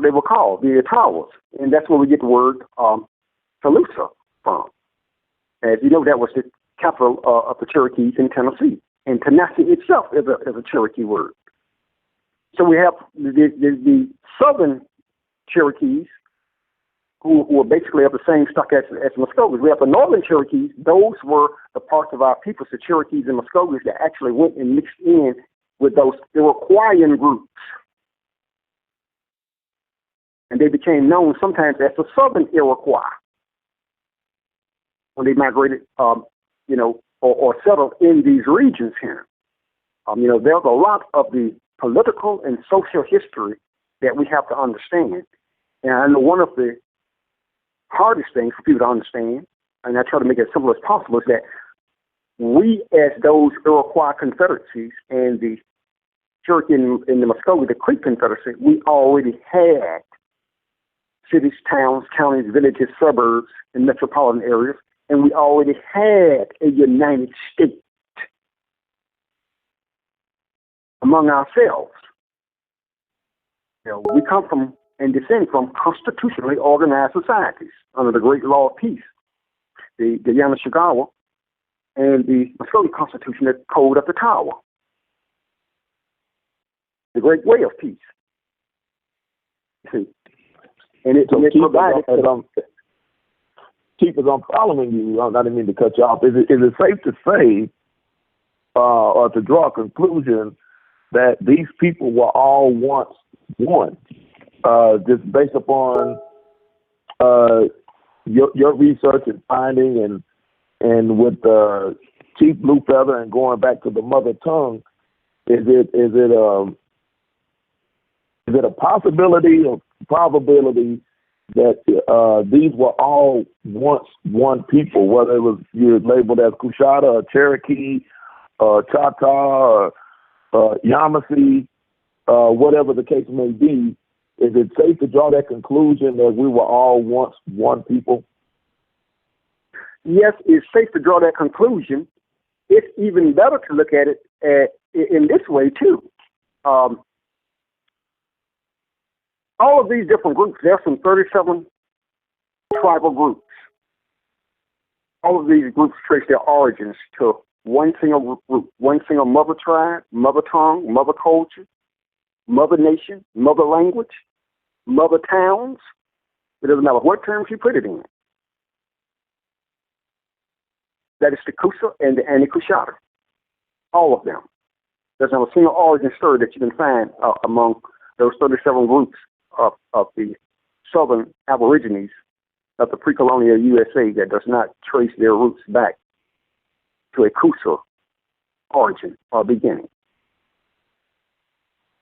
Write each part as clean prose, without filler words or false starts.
what they were called, the Ottawas. And that's where we get the word Coosa from. As you know, that was the capital of the Cherokees in Tennessee. And Tennessee itself is a Cherokee word. So we have the southern Cherokees, who were basically of the same stock as Muskogees. We have the northern Cherokees. Those were the parts of our people, the Cherokees and Muskogees, that actually went and mixed in with those Iroquoian groups. And they became known sometimes as the southern Iroquois when they migrated, or settled in these regions here. There's a lot of the political and social history that we have to understand. And I know one of the hardest things for people to understand, and I try to make it as simple as possible, is that we, as those Iroquois confederacies and the Cherokee and the Muskogee, the Creek Confederacy, we already had cities, towns, counties, villages, suburbs, and metropolitan areas, and we already had a United States among ourselves. We come from and descend from constitutionally organized societies under the Great Law of Peace, the Yamashigawa, and the Muskogee Constitution, the Code of the Tower, the Great Way of Peace. See, and it provided. Chief, as I'm following you, I didn't mean to cut you off. Is it safe to say, or to draw a conclusion, that these people were all once one, just based upon your research and finding, and with Chief Blue Feather and going back to the mother tongue? Is it a possibility or probability that these were all once one people, whether it was you're labeled as Coushatta or Cherokee or Choctaw or Yamasee, whatever the case may be? Is it safe to draw that conclusion that we were all once one people? Yes, it's safe to draw that conclusion. It's even better to look at it in this way, too. All of these different groups, there are some 37 tribal groups. All of these groups trace their origins to one single group, one single mother tribe, mother tongue, mother culture, mother nation, mother language, mother towns. It doesn't matter what terms you put it in. That is the Coosa and the Coushatta. All of them. There's not a single origin story that you can find among those 37 groups of the southern aborigines of the pre-colonial USA that does not trace their roots back to a Coosa origin or beginning.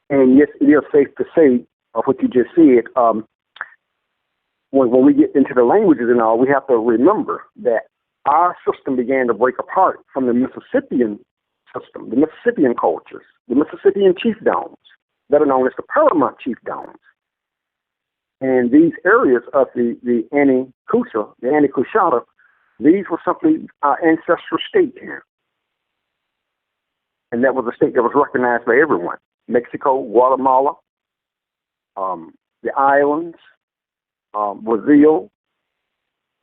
And yes, it is safe to say what you just said. When we get into the languages and all, we have to remember that our system began to break apart from the Mississippian system, the Mississippian cultures, the Mississippian chiefdoms, that are known as the paramount chiefdoms. And these areas of the Anti-Coosa, the Anti-Coushatta, these were simply our ancestral state here. And that was a state that was recognized by everyone. Mexico, Guatemala, the islands, Brazil,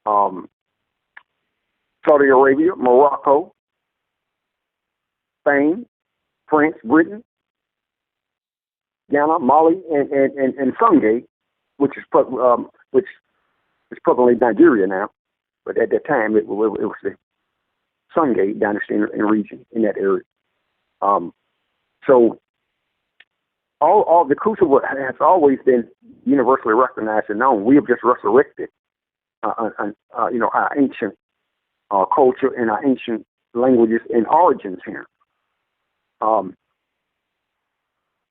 Saudi Arabia, Morocco, Spain, France, Britain, Ghana, Mali, and Sungay, which is probably Nigeria now, but at that time it was the Sungay dynasty in region in that area. So all the Coosa has always been universally recognized and known. We have just resurrected, our ancient culture and our ancient languages and origins here.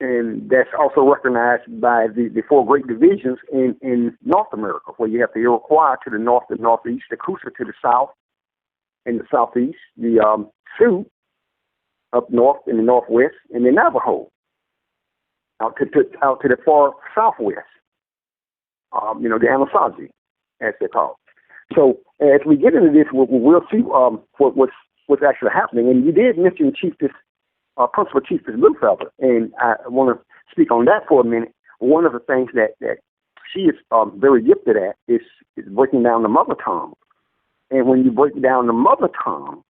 And that's also recognized by the four great divisions in North America, where you have the Iroquois to the north and northeast, the Coosa to the south and the southeast, the Sioux up north in the northwest, and the Navajo out to the far southwest. The Anasazi, as they're called. So as we get into this, we'll see what's actually happening. And you did mention Principal Chief Blue Feather, and I want to speak on that for a minute. One of the things that she is very gifted at is breaking down the mother tongue. And when you break down the mother tongue,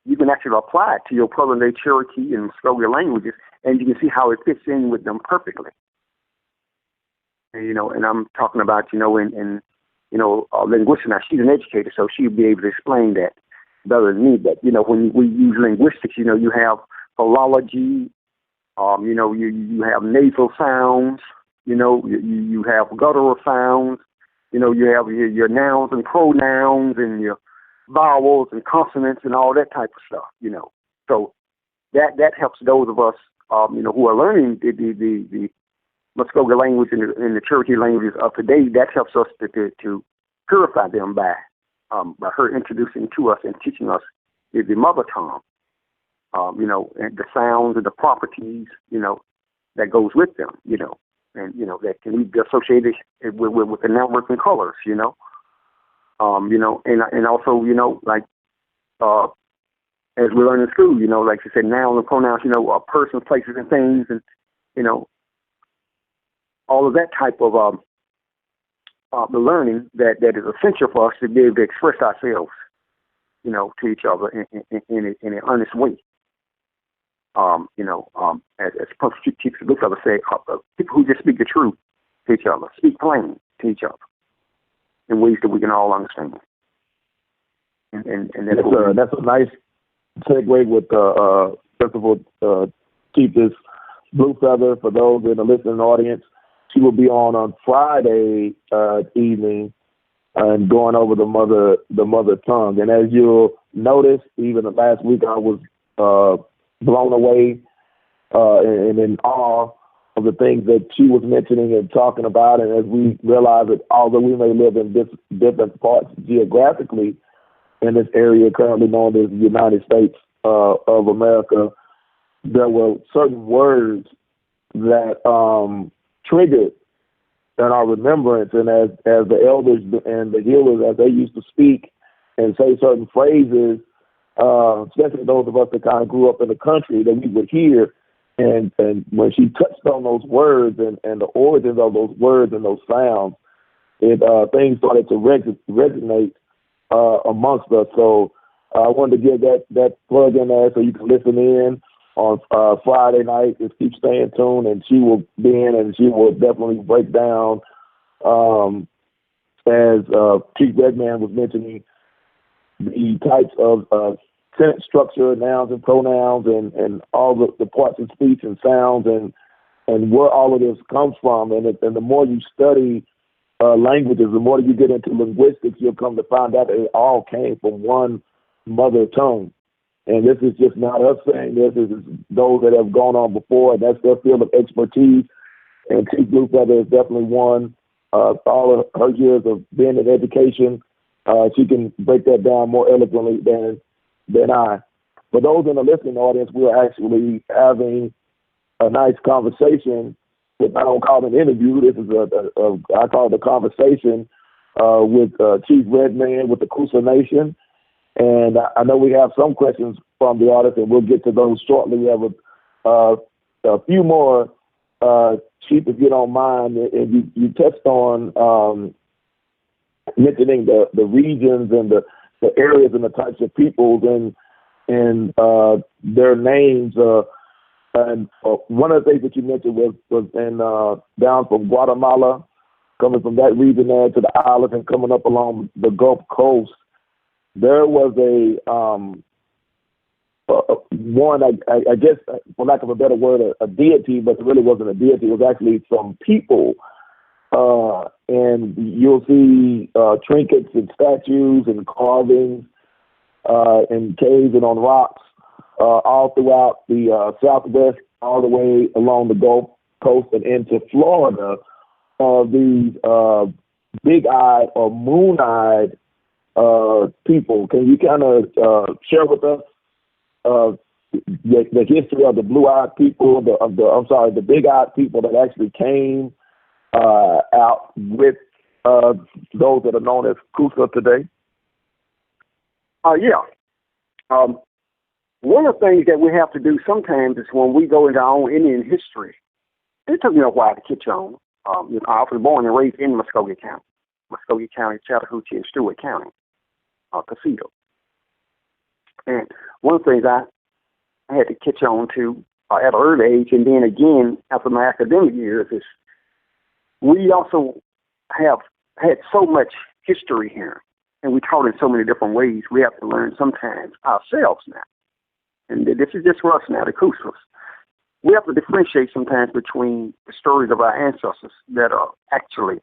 you can actually apply it to your present-day Cherokee and Muskogee languages, and you can see how it fits in with them perfectly. And, and I'm talking about, in linguistics. Now, she's an educator, so she'll be able to explain that better than me. But, when we use linguistics, you have philology, you have nasal sounds, you have guttural sounds, you have your nouns and pronouns and your vowels and consonants and all that type of stuff, So that helps those of us, who are learning the Muskogee language and the Cherokee languages of today. That helps us to purify them by her introducing to us and teaching us the mother tongue, and the sounds and the properties, that goes with them, and, that can be associated with the numbers and colors, and also, like, as we learn in school, like you said, nouns and pronouns, persons, places, and things, and, all of that type of the learning that is essential for us to be able to express ourselves, to each other in an honest way. As perfect teachers look at us, say, people who just speak the truth to each other, speak plain to each other in ways that we can all understand. And that's a nice segue with Principal Chiefess Blue Feather. For those in the listening audience, she will be on Friday evening and going over the mother tongue. And as you'll notice, even last week I was blown away and in awe of the things that she was mentioning and talking about. And as we realize that although we may live in different parts geographically in this area currently known as the United States of America, there were certain words that triggered in our remembrance. And as the elders and the healers, as they used to speak and say certain phrases, especially those of us that kind of grew up in the country, that we would hear. And when she touched on those words and the origins of those words and those sounds, things started to resonate amongst us. So I wanted to give that plug in there so you can listen in on Friday night. Just keep staying tuned, and she will be in, and she will definitely break down, as Chief Redman was mentioning, the types of sentence structure, nouns and pronouns, and all the parts of speech and sounds, and where all of this comes from. And the more you study languages, the more you get into linguistics, you'll come to find out that it all came from one mother tongue. And this is just not us saying this. This is those that have gone on before, and that's their field of expertise. And Chief Blue Feather is definitely one. All of her years of being in education, she can break that down more eloquently than I. For those in the listening audience, we're actually having a nice conversation. I don't call it an interview. This is I call it a conversation with Chief Redman with the Coosa Nation. And I know we have some questions from the audience, and we'll get to those shortly. We have a few more, Chief, if you don't mind. And you touched on mentioning the regions and the areas and the types of peoples and their names. And one of the things that you mentioned was in down from Guatemala, coming from that region there to the islands and coming up along the Gulf Coast. There was one, I guess, for lack of a better word, a deity, but it really wasn't a deity. It was actually some people. And you'll see trinkets and statues and carvings in caves and on rocks all throughout the Southwest, all the way along the Gulf Coast and into Florida. These big-eyed or moon-eyed people. Can you kind of share with us the history of the blue-eyed people, the big-eyed people that actually came out with those that are known as Coosa today? Yeah. One of the things that we have to do sometimes is when we go into our own Indian history, it took me a while to catch on. I was born and raised in Muskogee County, Chattahoochee, and Stewart County, Coosa. And one of the things I had to catch on to at an early age, and then again after my academic years, is we also have had so much history here, and we taught in so many different ways. We have to learn sometimes ourselves now. And this is just for us now, the Cousas. We have to differentiate sometimes between the stories of our ancestors that are actually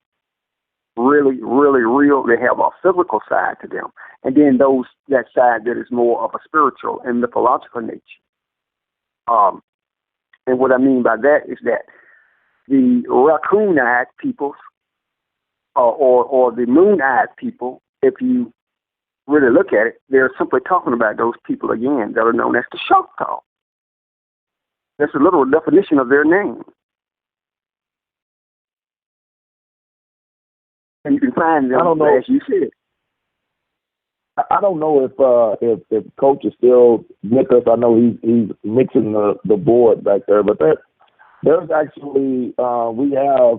really, really real. They have a physical side to them. And then that side that is more of a spiritual and mythological nature. And what I mean by that is that the raccoon-eyed peoples or the moon-eyed people, if you really look at it, they're simply talking about those people again that are known as the Choctaw. That's the literal definition of their name. And you can find them, as you said. I don't know if Coach is still with us. I know he's mixing the board back there, but there's actually we have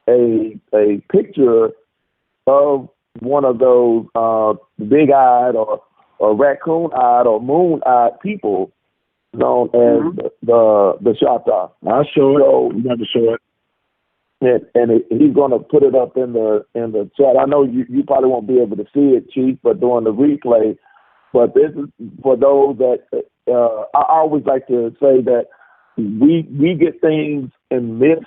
a picture of one of those big-eyed or raccoon-eyed or moon-eyed people known as the Choctaw. I'll show it. You have to show it. And he's going to put it up in the chat. I know you probably won't be able to see it, Chief, but during the replay. But this is for those that I always like to say that we get things in myths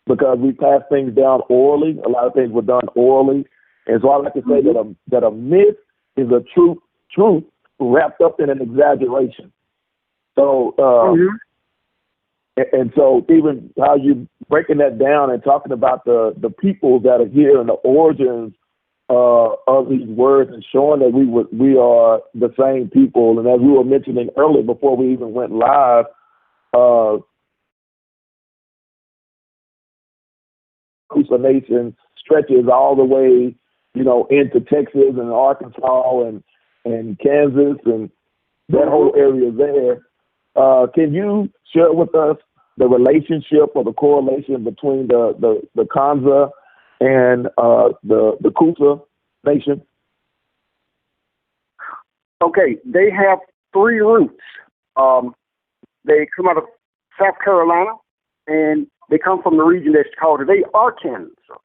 because we pass things down orally. A lot of things were done orally, and so I like to say that a myth is a truth wrapped up in an exaggeration. So. And so even how you breaking that down and talking about the people that are here and the origins of these words and showing that we are the same people. And as we were mentioning earlier before we even went live, Coosa Nation stretches all the way, into Texas and Arkansas and Kansas and that whole area there. Can you share with us the relationship or the correlation between the Kanza and the Coosa Nation? Okay, they have three roots. They come out of South Carolina, and they come from the region that's called today Arkansas.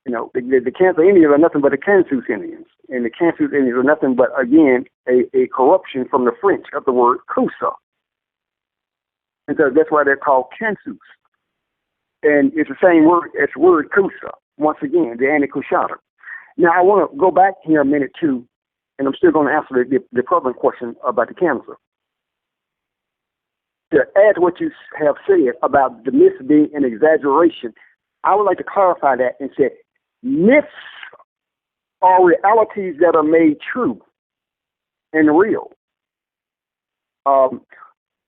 The Kansas Indians are nothing but the Kansas Indians, and the Kansas Indians are nothing but, again, a corruption from the French of the word Coosa. And so that's why they're called Kansas. And it's the same word as the word Coosa, once again, the Anti-Cushata. Now, I want to go back here a minute, too, and I'm still going to answer the prevalent question about the Kansas. To add to what you have said about the myth being an exaggeration, I would like to clarify that and say myths are realities that are made true and real.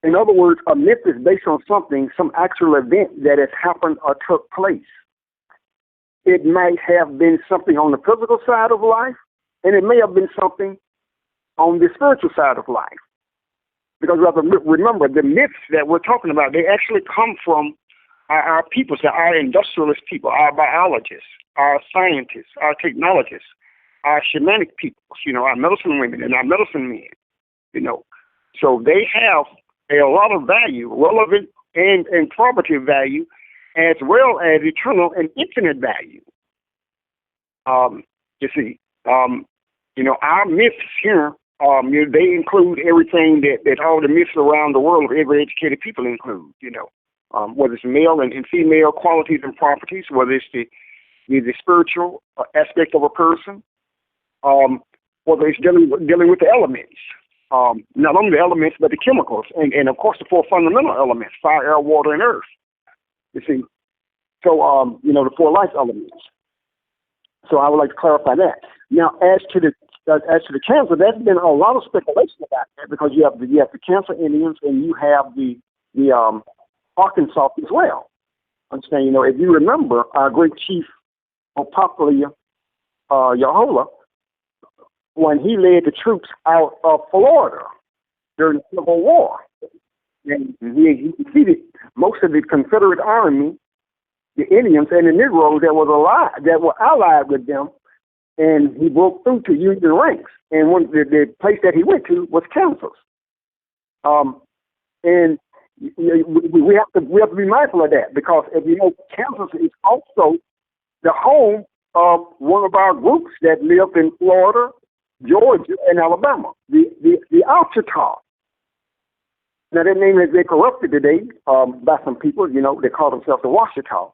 In other words, a myth is based on some actual event that has happened or took place. It might have been something on the physical side of life, and it may have been something on the spiritual side of life. Because we have to remember, the myths that we're talking about, they actually come from our people, our industrialist people, our biologists, our scientists, our technologists, our shamanic people, our medicine women and our medicine men, So they have a lot of value, relevant and probative value, as well as eternal and infinite value. You see, our myths here, they include everything that all the myths around the world of every educated people include, whether it's male and female qualities and properties, whether it's the spiritual aspect of a person, whether it's dealing with the elements, not only the elements, but the chemicals, and of course the four fundamental elements, fire, air, water, and earth. You see, so, the four life elements. So I would like to clarify that. Now, as to the Kansas, there's been a lot of speculation about that because you have the Kansas Indians and you have the Arkansas as well. Understand? If you remember, our great chief Opaklia Yahola, when he led the troops out of Florida during the Civil War, and he defeated most of the Confederate army the Indians and the Negroes that were allied with them, and he broke through to Union ranks. And the place that he went to was Kansas. And we have to be mindful of that, because if you know, Kansas is also the home of one of our groups that lived in Florida, Georgia, and Alabama, the Ouachita. Now that name has been corrupted today by some people. You know, they call themselves the Ouachita,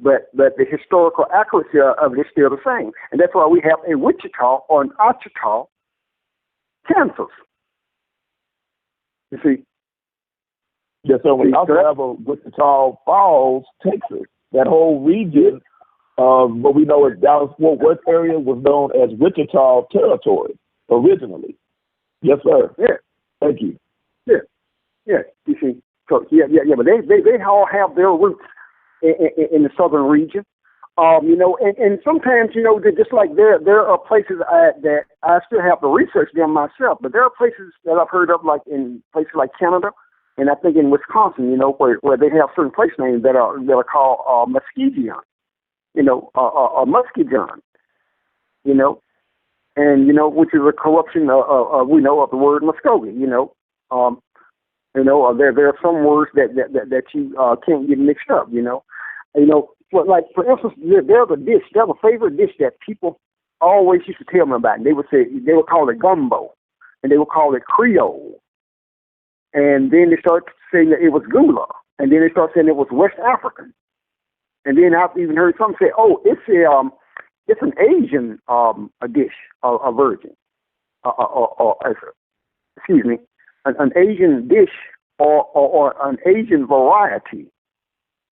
but the historical accuracy of it is still the same, and that's why we have a Wichita or an Ouachita, Kansas. You see. Yes, so we also have a Wichita Falls, Texas. That whole region, what we know as Dallas-Fort Worth area, was known as Wichita Territory originally. Yes, sir. Yeah. Thank you. Yeah. Yeah. You see. So yeah. But they all have their roots in the southern region. You know, and sometimes, you know, just like there are places that I still have to research them myself, but there are places that I've heard of, like in places like Canada. And I think in Wisconsin, you know, where they have certain place names that are called Muskegon, you know, Muskegon, you know, and you know, which is a corruption of the word Muskogee, you know. There are some words that you can't get mixed up, you know. For instance, there's a favorite dish that people always used to tell me about, and they would call it gumbo, and they would call it Creole. And then they started saying that it was Gula. And then they started saying it was West African. And then I've even heard some say, oh, it's an Asian a dish, a virgin, an Asian dish or an Asian variety,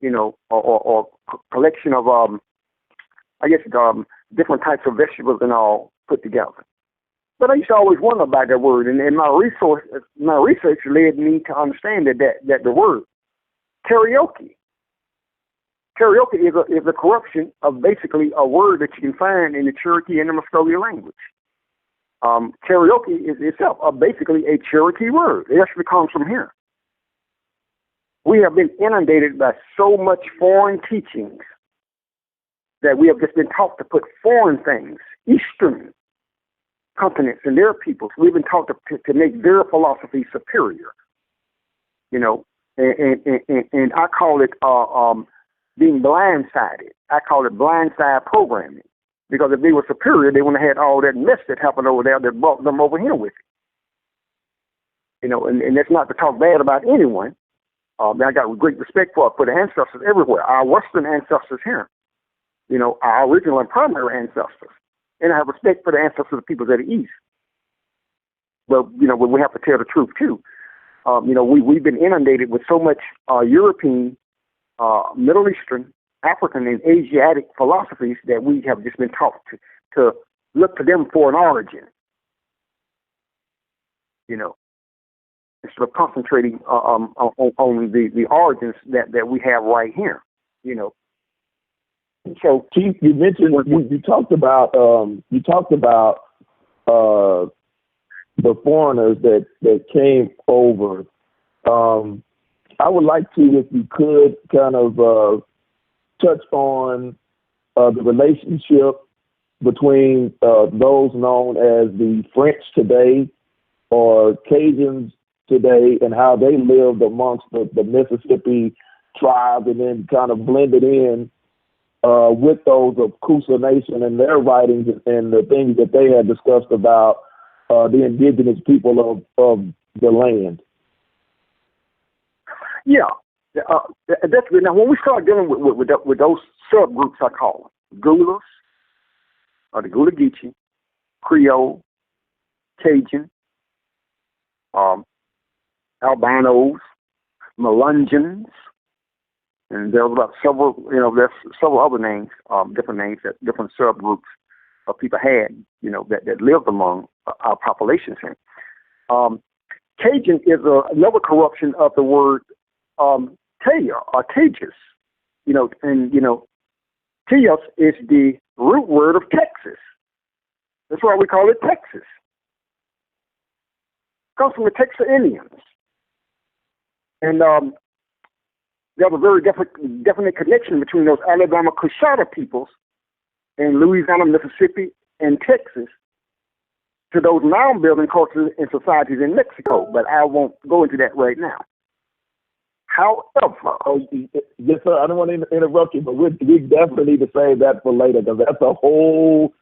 you know, or collection of different types of vegetables and all put together. But I used to always wonder about that word, and my research led me to understand that the word karaoke is a corruption of basically a word that you can find in the Cherokee and the Muskogee language. Karaoke is itself basically a Cherokee word. It actually comes from here. We have been inundated by so much foreign teachings that we have just been taught to put foreign things, Eastern continents and their peoples. We've been taught to make their philosophy superior, you know, and I call it being blindsided. I call it blindside programming, because if they were superior, they wouldn't have had all that mess that happened over there that brought them over here with it. You know, and that's not to talk bad about anyone. I got great respect for the ancestors everywhere. Our Western ancestors here, you know, our original and primary ancestors. And I have respect for the ancestors of the peoples of the East. But, you know, we have to tell the truth, too. You know, we've been inundated with so much European, Middle Eastern, African, and Asiatic philosophies that we have just been taught to look to them for an origin. You know, instead of concentrating on the origins that we have right here, you know. So, Chief, you mentioned you talked about the foreigners that came over. I would like to, if you could, kind of touch on the relationship between those known as the French today or Cajuns today, and how they lived amongst the Mississippi tribe, and then kind of blended in with those of Coosa Nation and their writings and the things that they had discussed about the indigenous people of the land. Yeah, that's good. Now, when we start dealing with those subgroups, I call them Gulas, or the Gula Geechee, Creole, Cajun, Albinos, Melungeons, and there's about there's several other names, different names that different subgroups of people had, you know, that lived among our populations here. Cajun is another corruption of the word Taya or Tejas, you know, and, you know, Tejas is the root word of Texas. That's why we call it Texas. It comes from the Texas Indians. And there's a very definite connection between those Alabama Coushatta peoples in Louisiana, Mississippi, and Texas to those mound-building cultures and societies in Mexico. But I won't go into that right now. However, yes, sir. I don't want to interrupt you, but we definitely need to save that for later because that's a whole,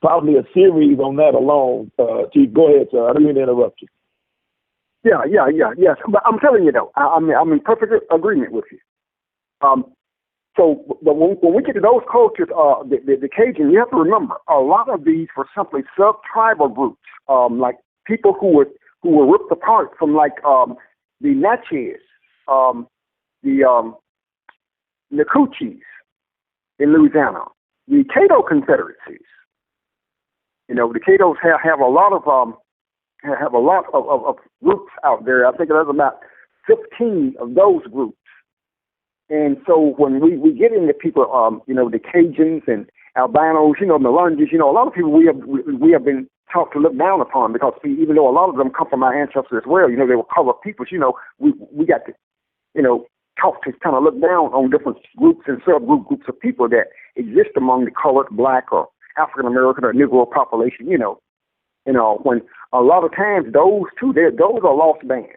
probably a series on that alone. Chief, go ahead, sir. I don't mean to interrupt you. Yes. But I'm telling you though, I'm in perfect agreement with you. So, but when we get to those cultures, the Cajun, you have to remember a lot of these were simply sub-tribal groups, like people who were ripped apart from like the Natchez, the Coochis in Louisiana, the Caddo Confederacies. You know, the Caddos have a lot of groups out there. I think there's about 15 of those groups. And so when we get into people, you know, the Cajuns and albinos, you know, Melungeons, you know, a lot of people we have been taught to look down upon because even though a lot of them come from our ancestors as well, you know, they were colored peoples, you know, we got to, you know, taught to kind of look down on different groups and groups of people that exist among the colored, black, or African American or Negro population, you know, when a lot of times those are lost bands.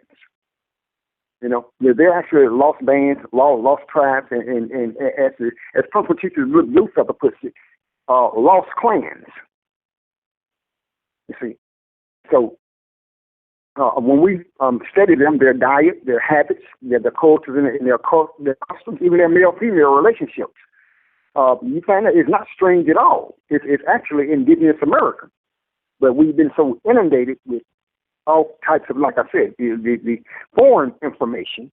You know, they're actually lost bands, lost tribes, and as Principal Teacher Bluefeather puts it, lost clans. You see, so when we study them, their diet, their habits, their cultures, and their customs, even their male-female relationships, you find that it's not strange at all. It's actually indigenous American, but we've been so inundated with all types of, like I said, the foreign information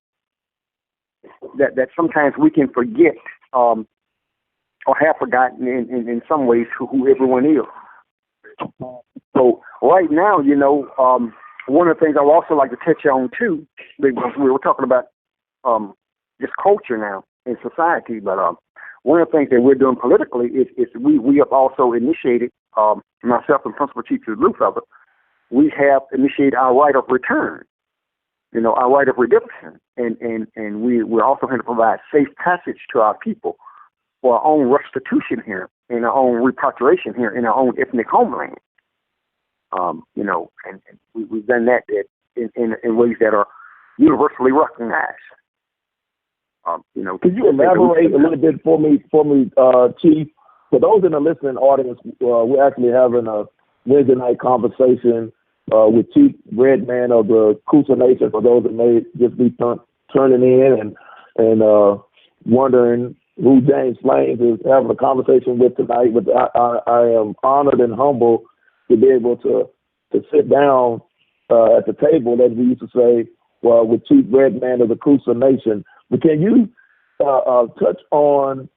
that sometimes we can forget or have forgotten in some ways who everyone is. So right now, you know, one of the things I would also like to touch on too, because we were talking about just culture now in society, but one of the things that we're doing politically is we have also initiated, myself and Principal Teacher Bluefeather, we have initiated our right of return, you know, our right of redemption. And we're also going to provide safe passage to our people for our own restitution here, and our own repatriation here in our own ethnic homeland. You know, and we've done that in ways that are universally recognized. You know, could you elaborate a little bit for me, Chief? For those in the listening audience, we're actually having a Wednesday night conversation with Chief Redman of the Coosa Nation. For those that may just be turning in and wondering who James Flames is having a conversation with tonight, but I am honored and humble to be able to sit down at the table, as we used to say, with Chief Redman of the Coosa Nation. But can you touch on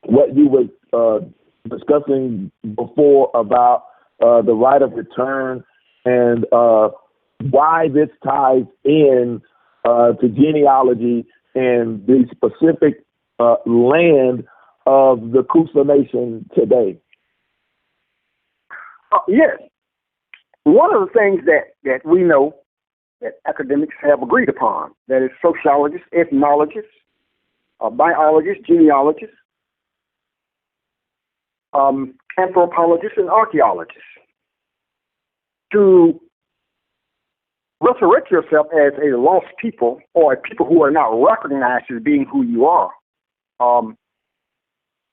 what you were discussing before about the right of return and why this ties in to genealogy and the specific land of the Coosa Nation today? Yes. One of the things that we know that academics have agreed upon, that is sociologists, ethnologists, biologists, genealogists, anthropologists, and archaeologists, to resurrect yourself as a lost people or a people who are not recognized as being who you are,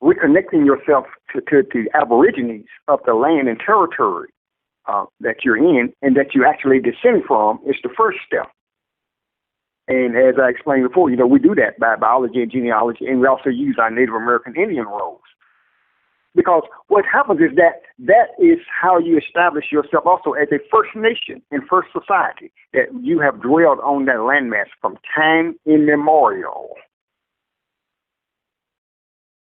reconnecting yourself to the aborigines of the land and territory that you're in and that you actually descend from is the first step. And as I explained before, you know, we do that by biology and genealogy, and we also use our Native American Indian roles. Because what happens is that is how you establish yourself also as a First Nation and First Society, that you have dwelled on that landmass from time immemorial.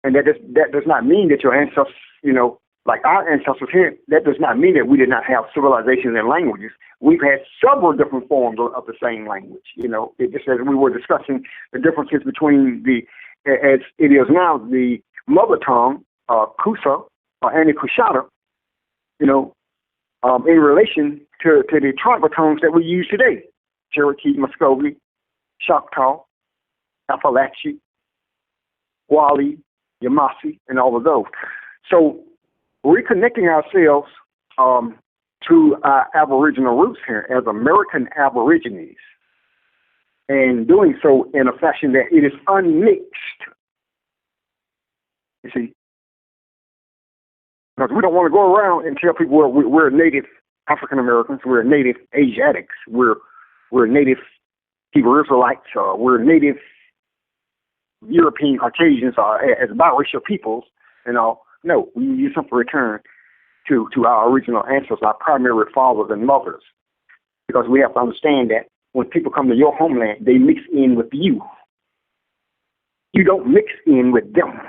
And that does not mean that your ancestors, you know, like our ancestors here, that does not mean that we did not have civilizations and languages. We've had several different forms of the same language. You know, just as we were discussing the differences between as it is now, the mother tongue, Coosa or Coushatta, you know, in relation to the tribal tongues that we use today, Cherokee, Muscogee, Choctaw, Appalachia, Wally, Yamasee, and all of those. So reconnecting ourselves to our Aboriginal roots here as American Aborigines, and doing so in a fashion that it is unmixed. You see, because we don't want to go around and tell people we're native African Americans, we're native Asiatics, we're native Hebrew Israelites, we're native European Caucasians, as biracial peoples, and all. No, we simply return to our original ancestors, our primary fathers and mothers, because we have to understand that when people come to your homeland, they mix in with you. You don't mix in with them.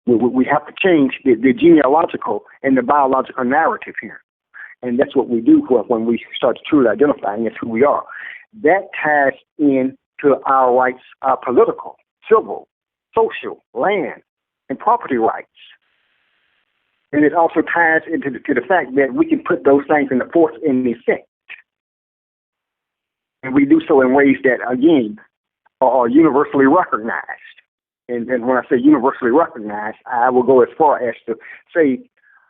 We have to change the genealogical and the biological narrative here. And that's what we do when we start to truly identifying as who we are. That ties into our rights, our political, civil, social, land, and property rights. And it also ties into the fact that we can put those things into force in effect. And we do so in ways that, again, are universally recognized. And when I say universally recognized, I will go as far as to say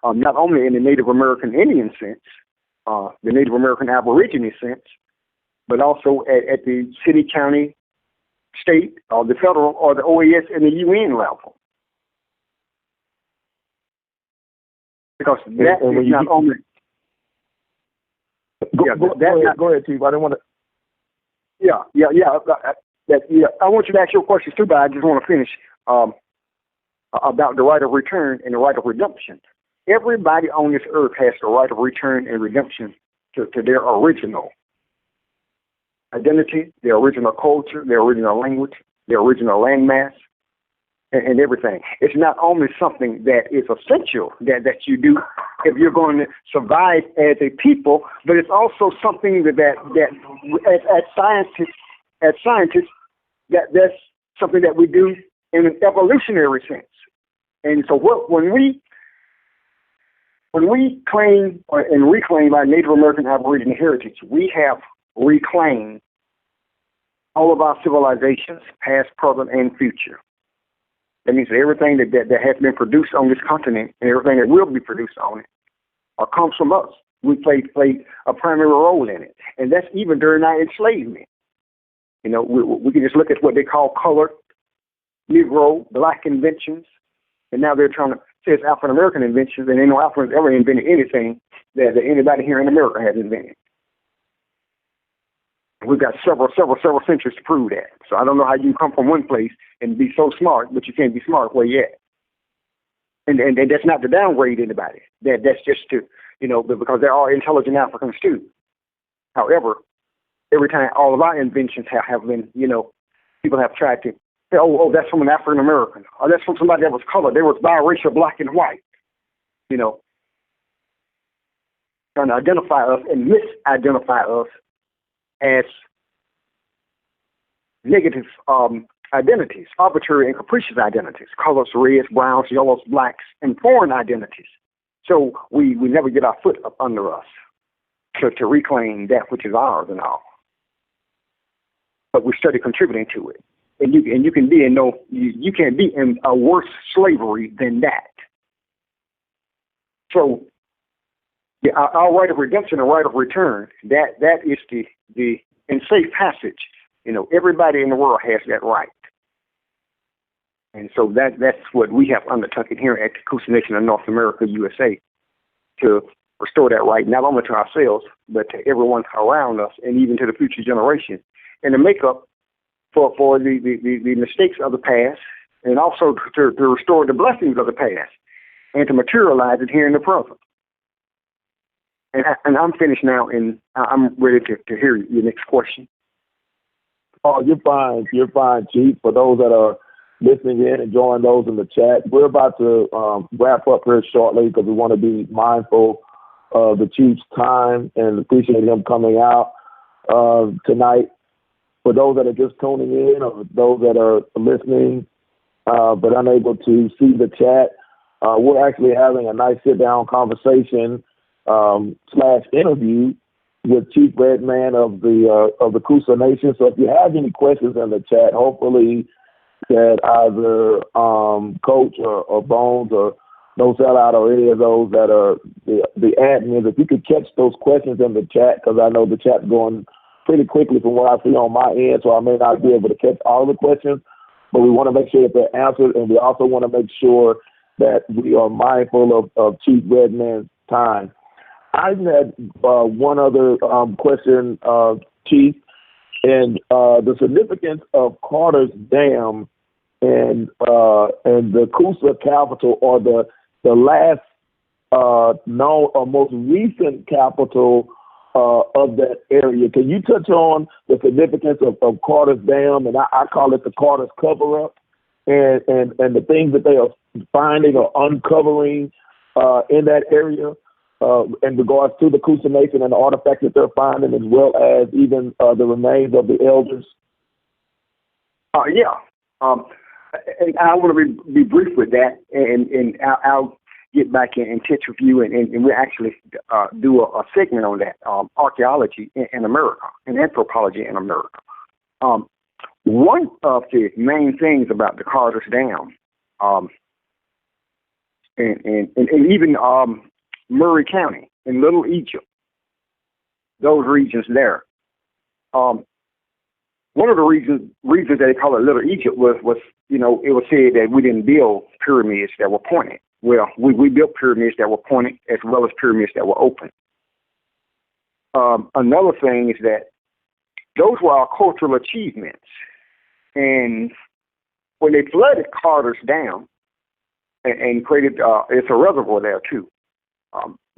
not only in the Native American Indian sense, the Native American Aborigine sense, but also at the city, county, state, or the federal, or the OAS and the UN level. Because that is not only... Go ahead, Chief. I didn't want to... Yeah. I want you to ask your questions too, but I just want to finish about the right of return and the right of redemption. Everybody on this earth has the right of return and redemption to their original identity, their original culture, their original language, their original landmass, and everything. It's not only something that is essential that you do if you're going to survive as a people, but it's also something that as scientists, that's something that we do in an evolutionary sense. And so when we claim and reclaim our Native American Aboriginal heritage, we have reclaimed all of our civilizations, past, present, and future. That means that everything that has been produced on this continent and everything that will be produced on it comes from us. We played a primary role in it. And that's even during our enslavement. You know, we can just look at what they call colored, Negro, black inventions, and now they're trying to say it's African American inventions, and they know Africans ever invented anything that anybody here in America has invented. We've got several centuries to prove that. So I don't know how you can come from one place and be so smart, but you can't be smart where you're at. And that's not to downgrade anybody. That's just to, because there are intelligent Africans too. However, every time all of our inventions have been, people have tried to say, oh, that's from an African American, or that's from somebody that was colored. They was biracial, black and white, trying to identify us and misidentify us as negative identities, arbitrary and capricious identities, colors, reds, browns, yellows, blacks, and foreign identities. So we never get our foot up under us to reclaim that which is ours and all. But we started contributing to it. And you can be you can't be in a worse slavery than that. So our right of redemption and right of return, that is the in safe passage. Everybody in the world has that right. And so that's what we have undertaken here at the Coosa Nation of North America, USA, to restore that right, not only to ourselves, but to everyone around us and even to the future generation, and to make up for the mistakes of the past, and also to restore the blessings of the past, and to materialize it here in the present. And I'm finished now, and I'm ready to hear your next question. Oh, you're fine, Chief. For those that are listening in and join those in the chat, we're about to wrap up here shortly because we want to be mindful of the Chief's time and appreciate him coming out tonight. For those that are just tuning in or those that are listening but unable to see the chat, we're actually having a nice sit-down conversation /interview with Chief Redman of the Coosa Nation. So if you have any questions in the chat, hopefully that either Coach or Bones or No Sellout or any of those that are the admins, if you could catch those questions in the chat, because I know the chat's going pretty quickly from what I see on my end, so I may not be able to catch all the questions, but we want to make sure that they're answered, and we also want to make sure that we are mindful of Chief Redman's time. I had one other question, Chief, and the significance of Carter's Dam and the Coosa capital, or the last known or most recent capital of that area. Can you touch on the significance of Carter's Dam, and I call it the Carter's cover-up, and the things that they are finding or uncovering in that area in regards to the Coosa Nation and the artifacts that they're finding, as well as even the remains of the elders? Yeah. And I want to be brief with that, and I'll get back in touch with you, and we'll actually do a segment on that, archaeology in America and anthropology in America. One of the main things about the Carter's Dam, and even Murray County in Little Egypt, those regions there, one of the reasons that they call it Little Egypt was it was said that we didn't build pyramids that were pointed. Well, we built pyramids that were pointed as well as pyramids that were open. Another thing is that those were our cultural achievements. And when they flooded Carter's Dam and created, it's a reservoir there too,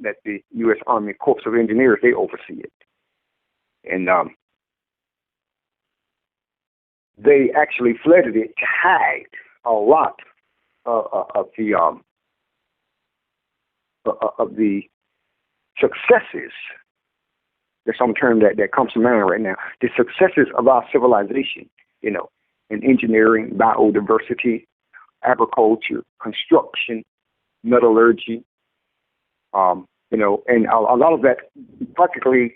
that the U.S. Army Corps of Engineers, they oversee it. And they actually flooded it to hide a lot of the successes. There's some term that comes to mind right now. The successes of our civilization, in engineering, biodiversity, agriculture, construction, metallurgy, and a lot of that practically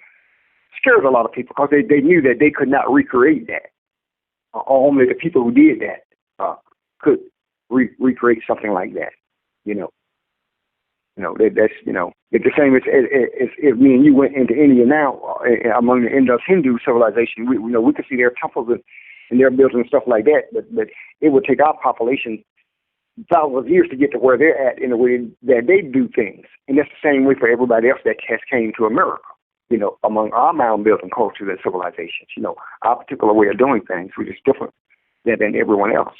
scared a lot of people because they knew that they could not recreate that. Only the people who did that could recreate something like that. That's it's the same as if me and you went into India now, among the Indus Hindu civilization. We could see their temples and their buildings and stuff like that, but it would take our population thousands of years to get to where they're at in the way that they do things. And that's the same way for everybody else that has came to America. Among our mound building cultures and civilizations, our particular way of doing things, which is different than everyone else.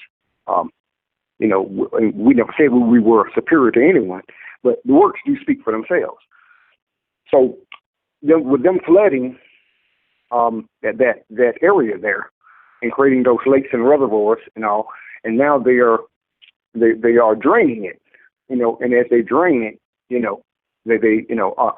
We never said we were superior to anyone, but the works do speak for themselves. So with them flooding that area there and creating those lakes and reservoirs and all, and now they are draining it, and as they drain it, a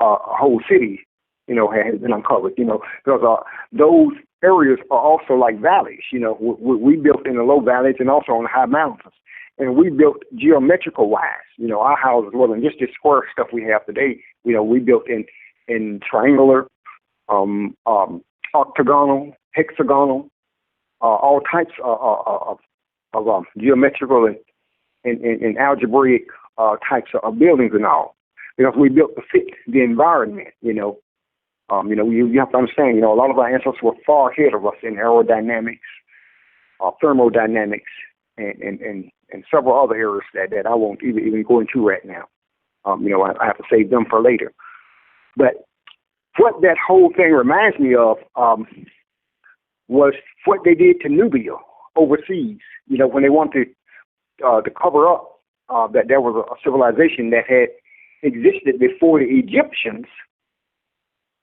whole city, has been uncovered, because those areas are also like valleys. We built in the low valleys and also on the high mountains. And we built geometrical wise. Our houses wasn't just this square stuff we have today. We built in triangular, octagonal, hexagonal, all types of geometrical and algebraic types of buildings and all, because we built to fit the environment. You have to understand. A lot of our ancestors were far ahead of us in aerodynamics, thermodynamics, and several other areas that I won't even go into right now. I have to save them for later. But what that whole thing reminds me of was what they did to Nubia overseas. When they wanted to cover up that there was a civilization that had existed before the Egyptians,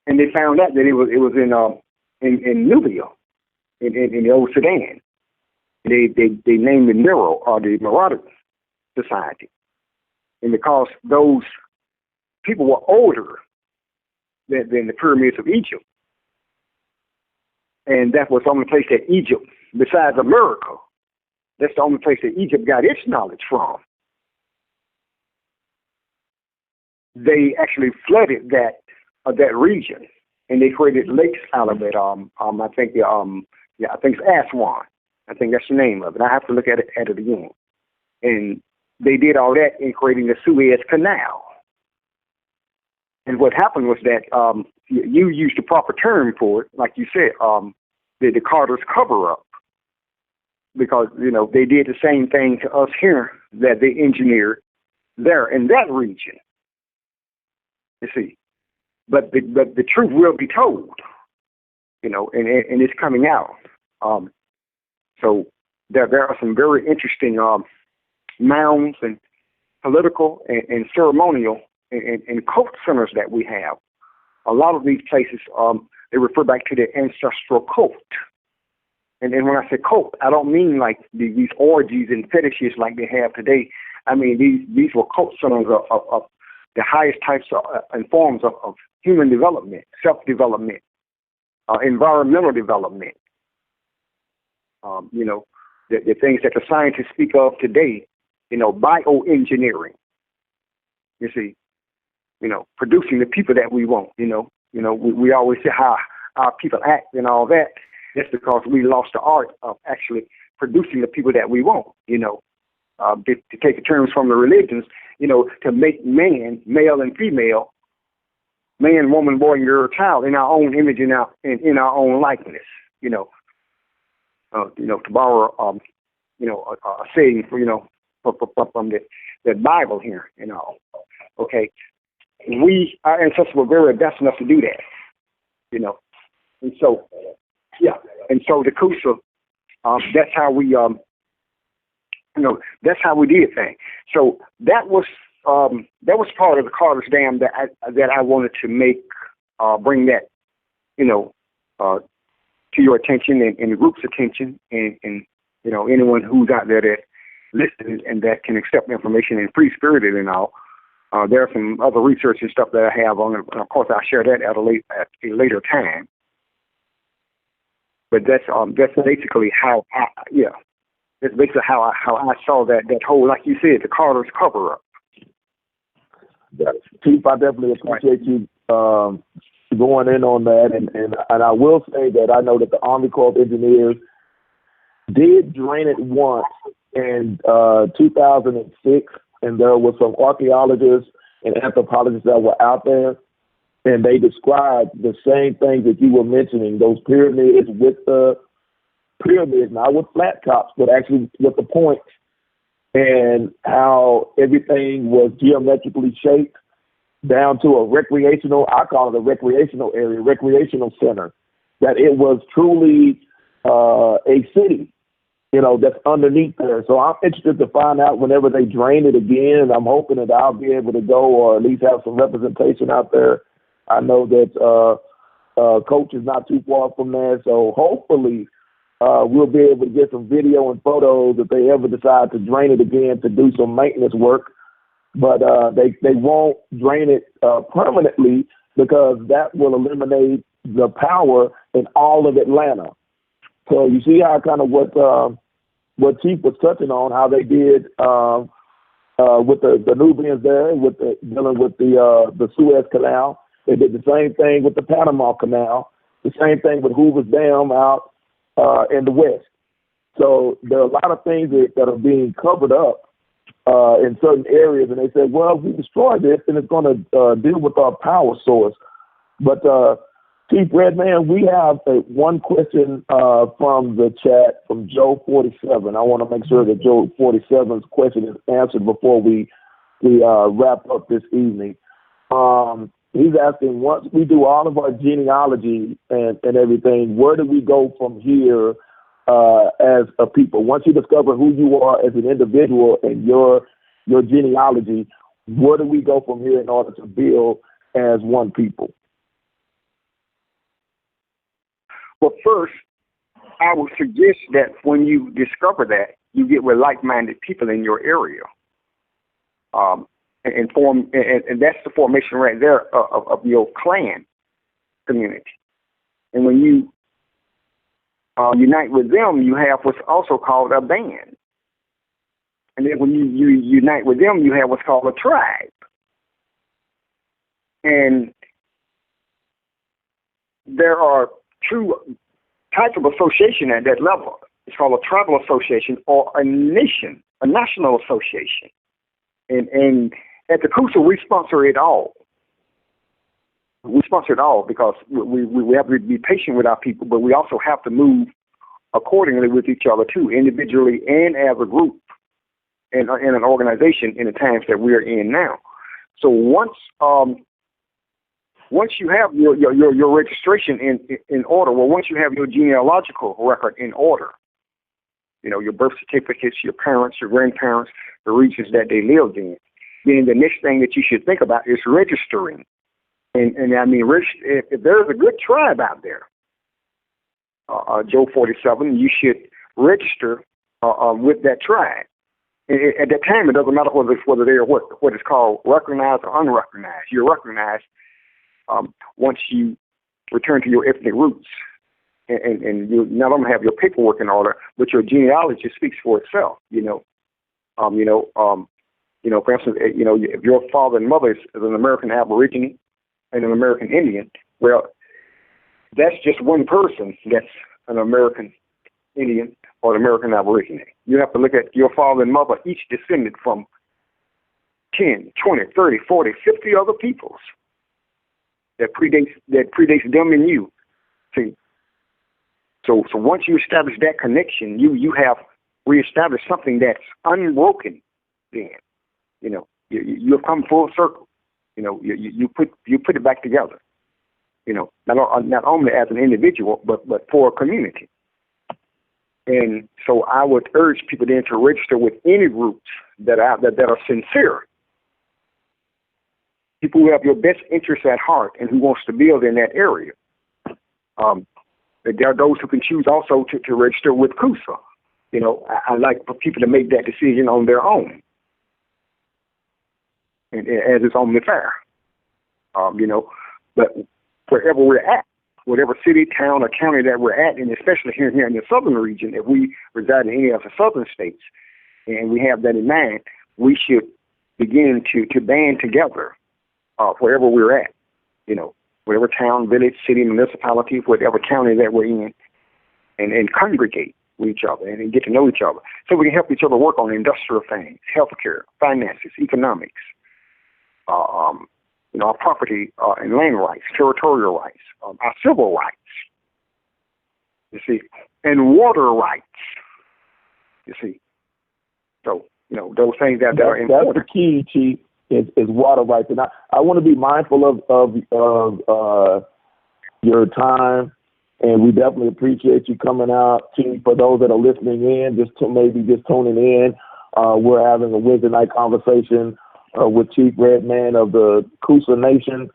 and they found out that it was in Nubia, in the old Sudan. They named it Mero, or the Marauder Society, and because those people were older than the pyramids of Egypt, and that was the only place that Egypt, besides America, that's the only place that Egypt got its knowledge from. They actually flooded that region and they created lakes out of it. I think I think it's Aswan. I think that's the name of it. I have to look at it again. And they did all that in creating the Suez Canal. And what happened was that you used the proper term for it, like you said, the Carter's cover-up, because they did the same thing to us here that they engineered there in that region. You see, but the truth will be told, and it's coming out. So there are some very interesting mounds and political and ceremonial and cult centers that we have. A lot of these places, they refer back to their ancestral cult. And when I say cult, I don't mean like these orgies and fetishes like they have today. I mean, these were cult centers of the highest types and forms of human development, self-development, environmental development. The things that the scientists speak of today, bioengineering. You see, producing the people that we want. We always say how our people act and all that. That's because we lost the art of actually producing the people that we want. To take the terms from the religions, to make man, male and female, man, woman, boy, and girl, child in our own image and in our own likeness. To borrow, a saying from the Bible here, Okay, our ancestors were very best enough to do that, and so, and so the Coosa, that's how we, that's how we did things. So that was part of the Carter's Dam that I wanted to bring that, to your attention and the group's attention, and anyone who's out there that listens and that can accept information and free spirited and all. There are some other research and stuff that I have on it, and of course I'll share that at a later time. But that's basically how that's basically how I saw that whole, like you said, the Carter's cover up. Chief, I definitely appreciate you going in on that, and I will say that I know that the Army Corps of Engineers did drain it once in 2006, and there were some archaeologists and anthropologists that were out there, and they described the same things that you were mentioning, those pyramids with the pyramids, not with flat tops, but actually with the points, and how everything was geometrically shaped down to a recreational, I call it a recreational area, recreational center, that it was truly a city, that's underneath there. So I'm interested to find out whenever they drain it again, and I'm hoping that I'll be able to go or at least have some representation out there. I know that Coach is not too far from there, so hopefully we'll be able to get some video and photos if they ever decide to drain it again to do some maintenance work. But they won't drain it permanently, because that will eliminate the power in all of Atlanta. So you see how kind of what Chief was touching on, how they did with the Nubians there, dealing with the Suez Canal. They did the same thing with the Panama Canal, the same thing with Hoover's Dam out in the West. So there are a lot of things that are being covered up in certain areas, and they said, well, if we destroy this, then it's going to deal with our power source. But Chief Redman, we have one question from the chat from Joe 47. I want to make sure that Joe 47's question is answered before we wrap up this evening. He's asking, once we do all of our genealogy and everything, where do we go from here as a people? Once you discover who you are as an individual and your genealogy, where do we go from here in order to build as one people? Well, first, I would suggest that when you discover that, you get with like-minded people in your area, and form, and that's the formation right there of your clan community. And when you unite with them, you have what's also called a band. And then when you unite with them, you have what's called a tribe. And there are two types of association at that level. It's called a tribal association or a national association. And at the Coosa, we sponsor it all. We sponsor it all because we have to be patient with our people, but we also have to move accordingly with each other too, individually and as a group and in an organization in the times that we're in now. So once you have your registration in order, well, once you have your genealogical record in order, your birth certificates, your parents, your grandparents, the regions that they lived in, then the next thing that you should think about is registering. And I mean, if there's a good tribe out there, Joe 47, you should register with that tribe. At that time, it doesn't matter whether they're what is called recognized or unrecognized. You're recognized once you return to your ethnic roots, and you not only have your paperwork in order, but your genealogy speaks for itself. For instance, if your father and mother is an American Aborigine and an American Indian, well, that's just one person that's an American Indian or an American Aborigine. You have to look at your father and mother, each descended from 10, 20, 30, 40, 50 other peoples that predates them and you. See, so once you establish that connection, you have reestablished something that's unbroken. Then, you have come full circle. You put it back together. Not only as an individual, but for a community. And so I would urge people then to register with any groups that are sincere. People who have your best interests at heart and who wants to build in that area. There are those who can choose also to register with Coosa. I like for people to make that decision on their own, and as it's only fair. But wherever we're at, whatever city, town, or county that we're at, and especially here in the southern region, if we reside in any of the southern states, and we have that in mind, we should begin to band together wherever we're at, whatever town, village, city, municipality, whatever county that we're in, and congregate with each other and get to know each other so we can help each other work on industrial things, healthcare, finances, economics, our property and land rights, territorial rights, our civil rights, you see, and water rights, you see. So, those things that are important. That's the key, Chief, is water rights. And I want to be mindful of your time, and we definitely appreciate you coming out. Chief, for those that are listening in, just tuning in, we're having a Wednesday night conversation with Chief Redman of the Coosa Nation.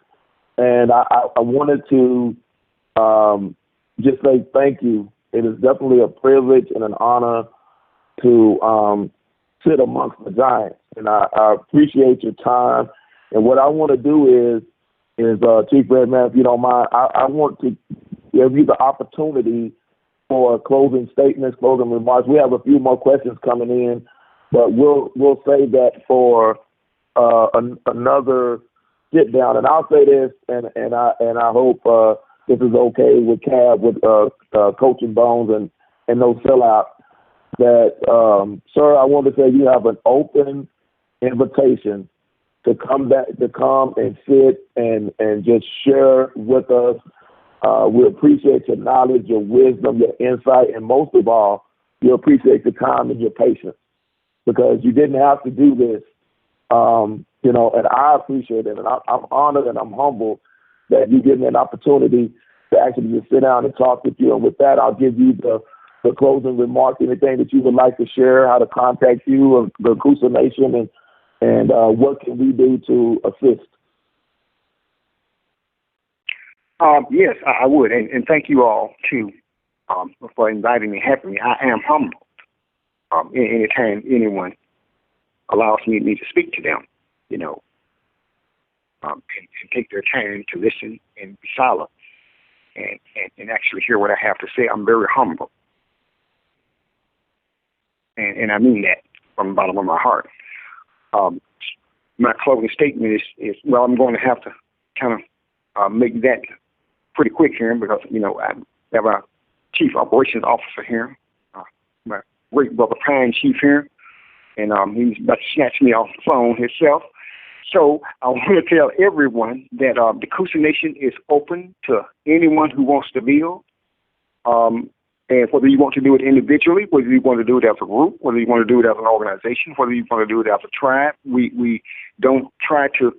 And I wanted to just say thank you. It is definitely a privilege and an honor to sit amongst the giants. And I appreciate your time. And what I want to do is Chief Redman, if you don't mind, I want to give you the opportunity for closing statements, closing remarks. We have a few more questions coming in, but we'll save that for another sit down. And I'll say this, and I hope this is okay with Cab, with Coaching Bones and no sellout. That sir, I want to say you have an open invitation to come and sit and just share with us. We appreciate your knowledge, your wisdom, your insight, and most of all, we appreciate the time and your patience, because you didn't have to do this. And I appreciate it, and I'm honored and I'm humbled that you give me an opportunity to actually just sit down and talk with you. And with that, I'll give you the closing remarks, anything that you would like to share, how to contact you or the Coosa Nation, and what can we do to assist. Yes, I would, and thank you all too for inviting me, having me. I am humbled anytime anyone allows me to speak to them, and take their time to listen and be silent and actually hear what I have to say. I'm very humble, and I mean that from the bottom of my heart. My closing statement is well, I'm going to have to kind of make that pretty quick here because, I have our chief operations officer here, my great brother Pine Chief here, and he's about to snatch me off the phone himself. So I want to tell everyone that the Coosa Nation is open to anyone who wants to build. And whether you want to do it individually, whether you want to do it as a group, whether you want to do it as an organization, whether you want to do it as a tribe, we don't try to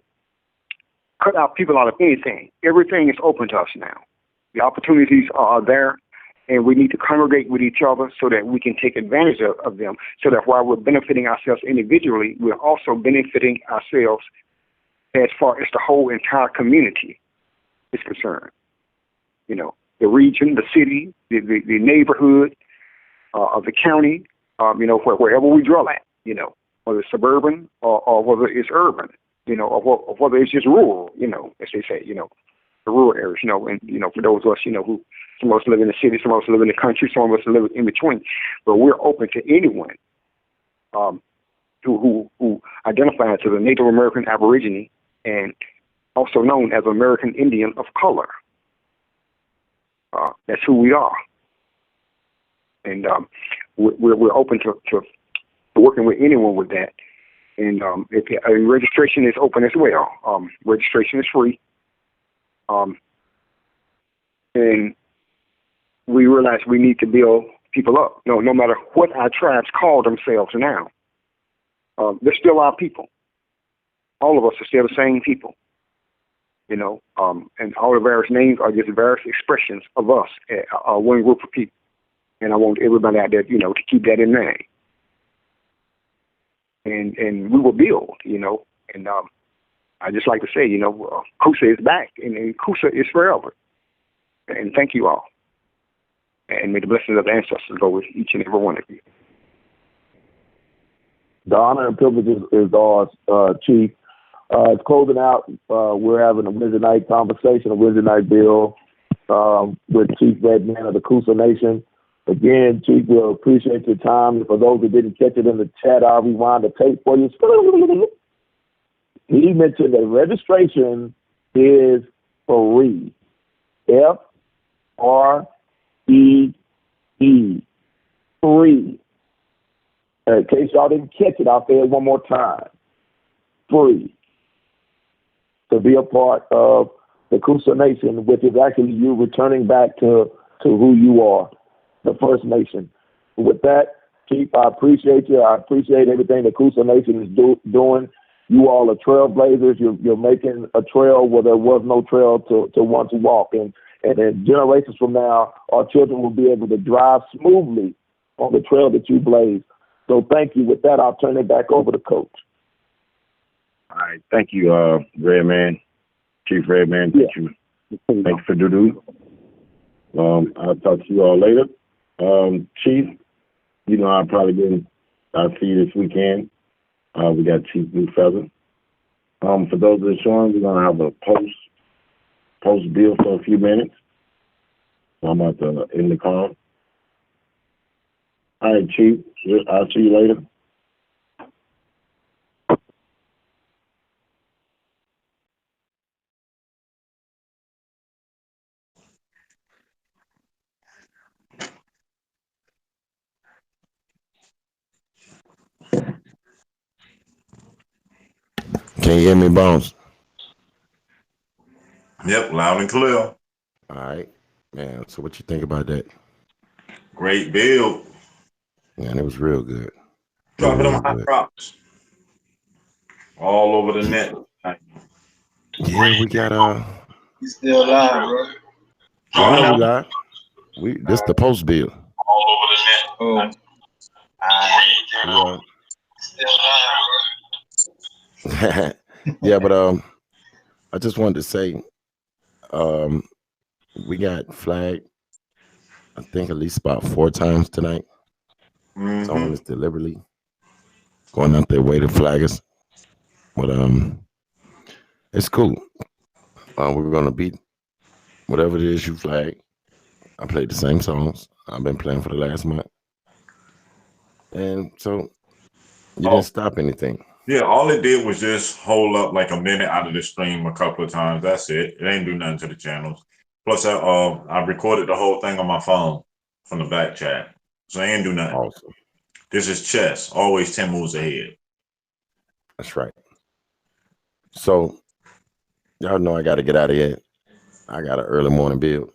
cut out people out of anything. Everything is open to us now. The opportunities are there, and we need to congregate with each other so that we can take advantage of them, so that while we're benefiting ourselves individually, we're also benefiting ourselves as far as the whole entire community is concerned. The region, the city, the neighborhood of the county, wherever we dwell at, whether it's suburban or whether it's urban, or whether it's just rural, as they say, the rural areas, and, for those of us, who some of us live in the city, some of us live in the country, some of us live in between. But we're open to anyone who identifies as a Native American Aborigine and also known as American Indian of color. That's who we are, and we're open to working with anyone with that. And registration is open as well. Registration is free, and we realize we need to build people up. No matter what our tribes call themselves now, they're still our people. All of us are still the same people. And all the various names are just various expressions of us, one group of people. And I want everybody out there, to keep that in mind. And we will build, and I just like to say, Coosa is back, and Coosa is forever. And thank you all. And may the blessings of the ancestors go with each and every one of you. The honor and privilege is ours, Chief. It's closing out. We're having a Wednesday night conversation, a Wednesday night bill with Chief Redman of the Coosa Nation. Again, Chief, we'll appreciate your time. For those that didn't catch it in the chat, I'll rewind the tape for you. He mentioned that registration is free. F-R-E-E. Free. In case y'all didn't catch it, I'll say it one more time. Free. To be a part of the Coosa Nation, which is actually you returning back to who you are, the First Nation. With that, Chief, I appreciate you. I appreciate everything the Coosa Nation is doing. You all are trailblazers. You're making a trail where there was no trail to want to walk. And then generations from now, our children will be able to drive smoothly on the trail that you blaze. So thank you. With that, I'll turn it back over to Coach. All right. Thank you, Redman. Chief Redman. Thank you. Thanks for DooDoo. I'll talk to you all later. Chief, I'll see you this weekend. We got Chief Blue Feather. For those that are showing, we're going to have a post bill for a few minutes. So I'm about to end the call. All right, Chief. I'll see you later. Can you hear me, Bones? Yep, loud and clear. All right, man. So what you think about that? Great build. Man, it was real good. Dropping them hot drops all over the net. Yeah, we got You still live, bro? Yeah, I know we live. This the post bill. All over the net. Oh. Still live, bro. Yeah, but I just wanted to say, we got flagged, I think at least about 4 times tonight. Mm-hmm. Someone is deliberately going out their way to flag us. But it's cool. We're gonna beat whatever it is you flag. I played the same songs I've been playing for the last month. And so you didn't stop anything. Yeah, all it did was just hold up like a minute out of the stream a couple of times. That's it. It ain't do nothing to the channels. Plus, I recorded the whole thing on my phone from the back chat, so I ain't do nothing. Awesome. This is chess. Always 10 moves ahead. That's right. So y'all know I got to get out of here. I got an early morning build.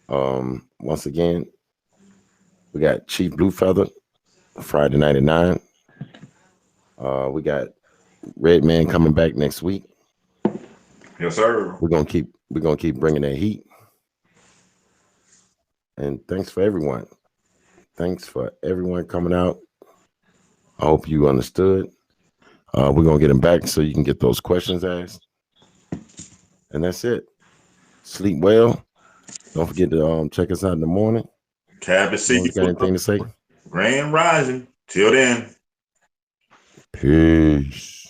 Once again, we got Chief Blue Feather Friday night at 9. We got Redman coming back next week. Yes, sir. We're gonna keep bringing that heat. And thanks for everyone. Thanks for everyone coming out. I hope you understood. We're gonna get them back so you can get those questions asked. And that's it. Sleep well. Don't forget to check us out in the morning. Cabot City. You got anything to say? Grand Rising. Till then. Peace.